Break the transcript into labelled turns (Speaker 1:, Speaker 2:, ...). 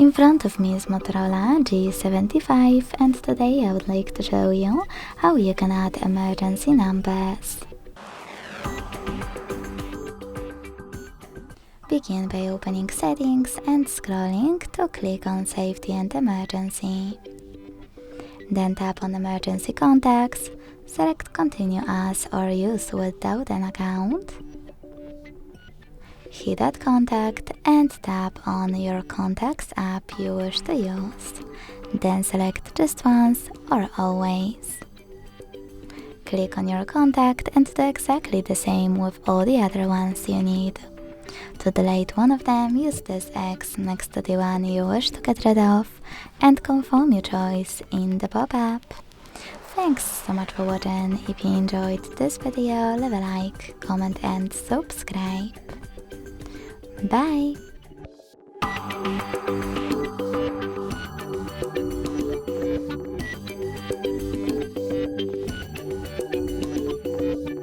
Speaker 1: In front of me is Motorola G75, and today I would like to show you how you can add emergency numbers. Begin by opening Settings and scrolling to click on Safety and Emergency. Then tap on Emergency Contacts, select Continue As or Use without an account. Hit Add Contact and tap on your contacts app you wish to use. Then select Just Once or Always. Click on your contact and do exactly the same with all the other ones you need. To delete one of them, use this X next to the one you wish to get rid of and confirm your choice in the pop-up. Thanks so much for watching. If you enjoyed this video, leave a like, comment and subscribe. Bye!